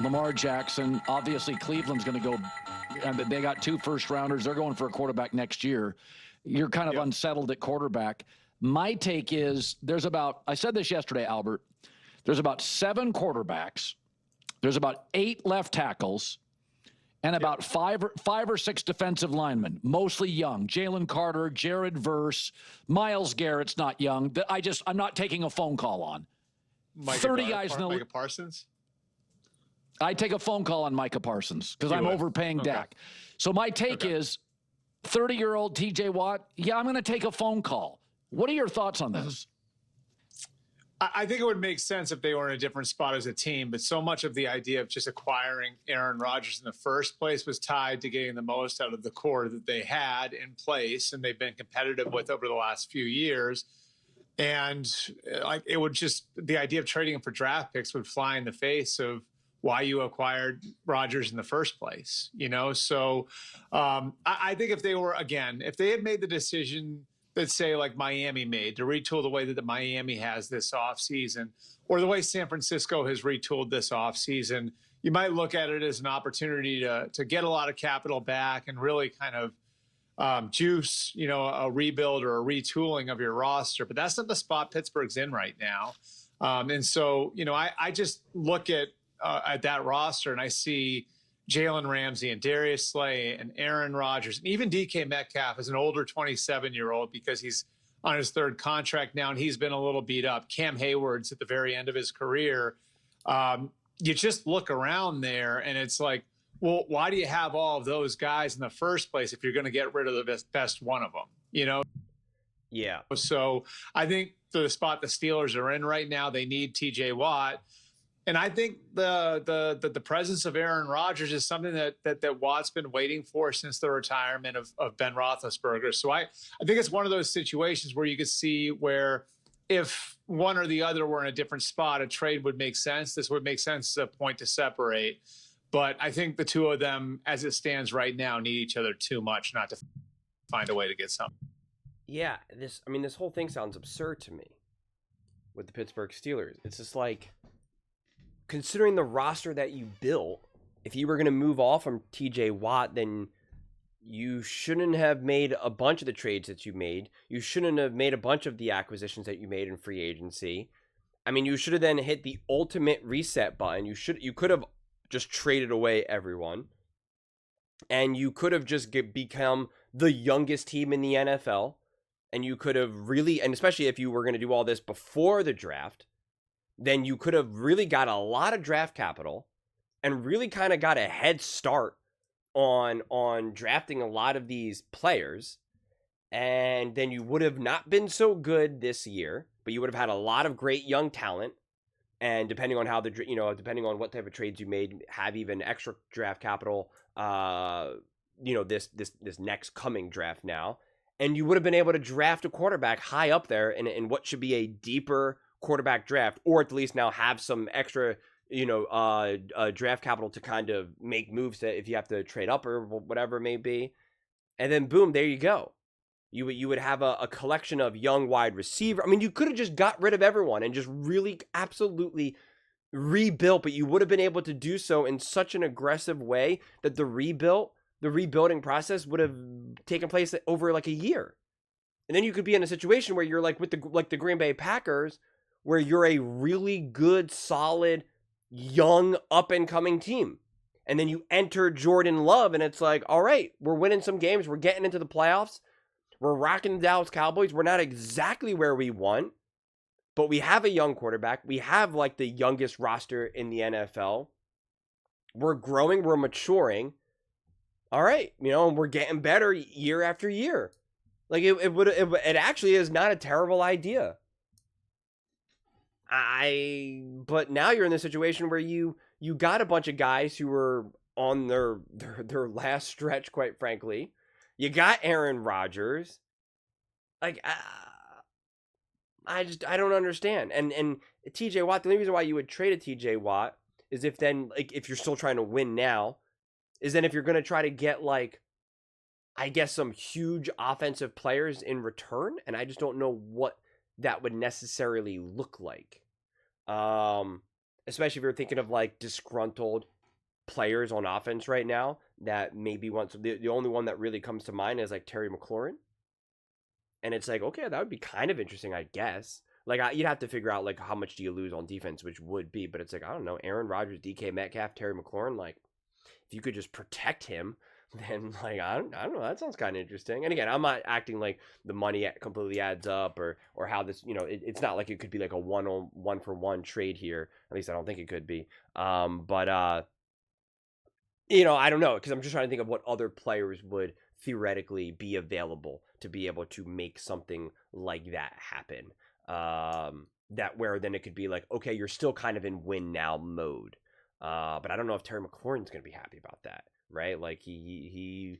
Lamar Jackson. Obviously, Cleveland's going to go, and they got 2 first-rounders. They're going for a quarterback next year. You're kind of unsettled at quarterback. My take is I said this yesterday, Albert, there's about 7 quarterbacks. There's about 8 left tackles and about 5 or 6 defensive linemen, mostly young. Jalen Carter, Jared Verse, Myles Garrett's not young. I'm not taking a phone call on. 30 guys in the Micah Parsons? I take a phone call on Micah Parsons because I'm overpaying Dak. So my take is 30-year-old TJ Watt, I'm going to take a phone call. What are your thoughts on this? I think it would make sense if they were in a different spot as a team, but so much of the idea of just acquiring Aaron Rodgers in the first place was tied to getting the most out of the core that they had in place and they've been competitive with over the last few years. And it would the idea of trading him for draft picks would fly in the face of why you acquired Rodgers in the first place, So I think if they had made the decision that say like Miami made to retool the way that Miami has this offseason or the way San Francisco has retooled this offseason, you might look at it as an opportunity to get a lot of capital back and really kind of juice, a rebuild or a retooling of your roster. But that's not the spot Pittsburgh's in right now. And so, I just look at that roster and I see Jalen Ramsey and Darius Slay and Aaron Rodgers and even DK Metcalf as an older 27-year-old because he's on his 3rd contract now and he's been a little beat up. Cam Hayward's at the very end of his career. You just look around there and it's like, well, why do you have all of those guys in the first place if you're going to get rid of the best one of them, Yeah. So I think the spot the Steelers are in right now, they need TJ Watt. And I think the presence of Aaron Rodgers is something that Watt's been waiting for since the retirement of Ben Roethlisberger. So I think it's one of those situations where you could see where if one or the other were in a different spot, a trade would make sense. This would make sense as a point to separate. But I think the two of them, as it stands right now, need each other too much not to find a way to get something. Yeah, this whole thing sounds absurd to me with the Pittsburgh Steelers. It's just like, considering the roster that you built, if you were going to move off from TJ Watt, then you shouldn't have made a bunch of the trades that you made. You shouldn't have made a bunch of the acquisitions that you made in free agency. I mean, you should have then hit the ultimate reset button. You could have just traded away everyone. And you could have just become the youngest team in the NFL. And you could have really, and especially if you were going to do all this before the draft, then you could have really got a lot of draft capital and really kind of got a head start on drafting a lot of these players. And then you would have not been so good this year, but you would have had a lot of great young talent. And depending on how depending on what type of trades you made, have even extra draft capital, this next coming draft now. And you would have been able to draft a quarterback high up there in what should be a deeper quarterback draft, or at least now have some extra, draft capital to kind of make moves that if you have to trade up or whatever it may be. And then boom, there you go. You would have a collection of young wide receiver. I mean, you could have just got rid of everyone and just really absolutely rebuilt, but you would have been able to do so in such an aggressive way that the rebuilding process would have taken place over like a year. And then you could be in a situation where you're like with the Green Bay Packers, where you're a really good, solid, young, up-and-coming team. And then you enter Jordan Love, and it's like, all right, we're winning some games. We're getting into the playoffs. We're rocking the Dallas Cowboys. We're not exactly where we want, but we have a young quarterback. We have, like, the youngest roster in the NFL. We're growing. We're maturing. All right, and we're getting better year after year. Like, it actually is not a terrible idea. But now you're in the situation where you got a bunch of guys who were on their last stretch, quite frankly. You got Aaron Rodgers. Like, I don't understand. And TJ Watt, the only reason why you would trade a TJ Watt is if you're still trying to win now, is then if you're going to try to get, like, I guess some huge offensive players in return, and I just don't know what that would necessarily look like. especially if you're thinking of like disgruntled players on offense right now that maybe wants the only one that really comes to mind is like Terry McLaurin. And it's like, okay, that would be kind of interesting, I guess. Like, you'd have to figure out, like, how much do you lose on defense, which would be. But it's like, I don't know, Aaron Rodgers, DK Metcalf, Terry McLaurin. Like, if you could just protect him, then, like, I don't know. That sounds kind of interesting. And again, I'm not acting like the money completely adds up or how this, it's not like it could be like a one-for-one trade here. At least I don't think it could be. I don't know, because I'm just trying to think of what other players would theoretically be available to be able to make something like that happen. That where then it could be like, okay, you're still kind of in win now mode. But I don't know if Terry McLaurin's going to be happy about that, right? Like he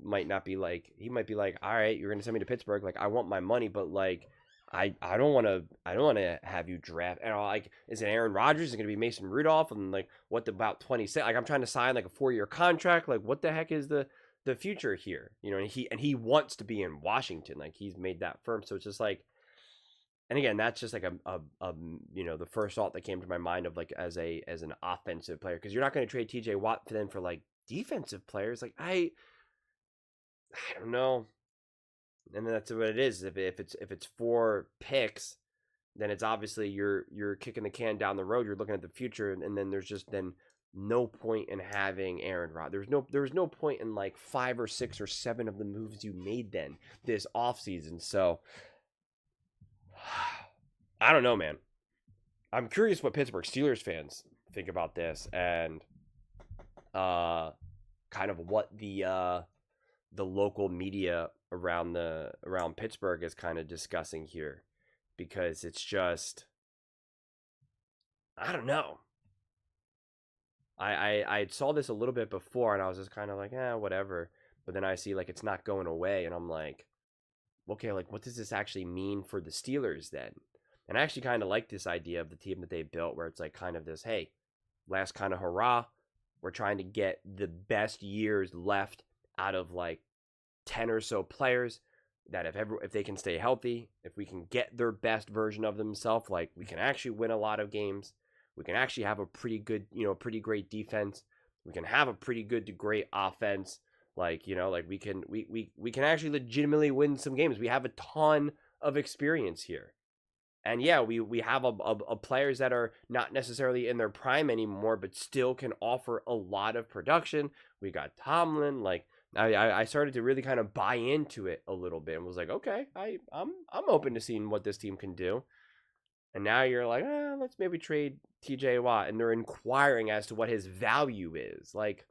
might not be like, he might be like, all right, you're going to send me to Pittsburgh. Like, I want my money, but like, I don't want to have you draft. And like, is it Aaron Rodgers? Is it going to be Mason Rudolph? And like, what about 26? Like, I'm trying to sign like a 4-year contract. Like, what the heck is the future here? And he wants to be in Washington. Like, he's made that firm. So it's just like, and again, that's just like the first thought that came to my mind of like as an offensive player, because you're not going to trade TJ Watt then for like defensive players. Like, I don't know. And that's what it is. If it's 4 picks, then it's obviously you're kicking the can down the road. You're looking at the future, and then there's just then no point in having Aaron Rodgers. There's no point in like 5 or 6 or 7 of the moves you made then this offseason. So I don't know, man. I'm curious what Pittsburgh Steelers fans think about this, and kind of what the local media around Pittsburgh is kind of discussing here, because it's just, I don't know. I saw this a little bit before, and I was just kind of like, whatever. But then I see like it's not going away, and I'm like, okay, like what does this actually mean for the Steelers then? And I actually kind of like this idea of the team that they built, where it's like kind of this, hey, last kind of hurrah. We're trying to get the best years left out of like 10 or so players, that if they can stay healthy, if we can get their best version of themselves, like we can actually win a lot of games. We can actually have a pretty good, pretty great defense. We can have a pretty good to great offense. Like, like we can actually legitimately win some games. We have a ton of experience here. And yeah, we have a players that are not necessarily in their prime anymore, but still can offer a lot of production. We got Tomlin. Like, I started to really kind of buy into it a little bit and was like, okay, I'm open to seeing what this team can do. And now you're like, let's maybe trade TJ Watt, and they're inquiring as to what his value is. Like,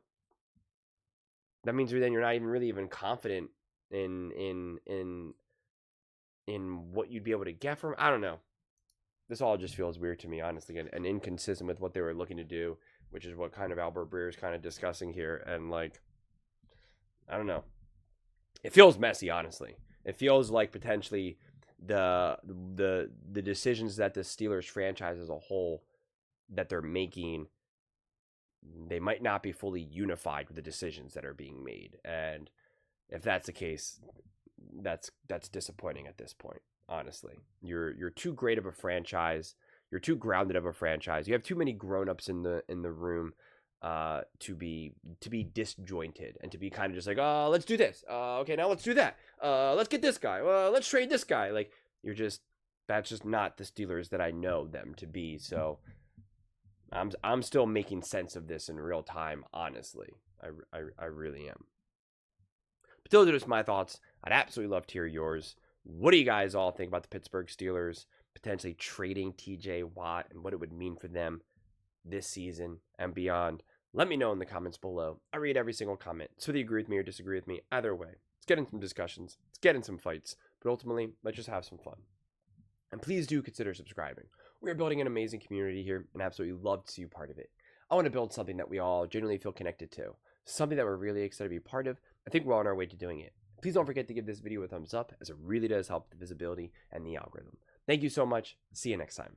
that means then you're not even confident in what you'd be able to get from. I don't know. This all just feels weird to me, honestly, and inconsistent with what they were looking to do, which is what kind of Albert Breer is kind of discussing here. And like, I don't know. It feels messy, honestly. It feels like potentially the decisions that the Steelers franchise as a whole that they're making, they might not be fully unified with the decisions that are being made. And if that's the case, that's disappointing at this point, honestly. You're too great of a franchise. You're too grounded of a franchise. You have too many grown-ups in the room to be disjointed and to be kind of just like, oh, let's do this. Okay, now let's do that. Let's get this guy. Let's trade this guy. Like, that's just not the Steelers that I know them to be. So I'm still making sense of this in real time, honestly. I really am. But those are just my thoughts. I'd absolutely love to hear yours. What do you guys all think about the Pittsburgh Steelers potentially trading TJ Watt and what it would mean for them this season and beyond? Let me know in the comments below. I read every single comment. So whether you agree with me or disagree with me, either way, let's get in some discussions. Let's get in some fights. But ultimately, let's just have some fun. And please do consider subscribing. We are building an amazing community here and absolutely love to see you part of it. I want to build something that we all genuinely feel connected to. Something that we're really excited to be part of. I think we're on our way to doing it. Please don't forget to give this video a thumbs up, as it really does help the visibility and the algorithm. Thank you so much. See you next time.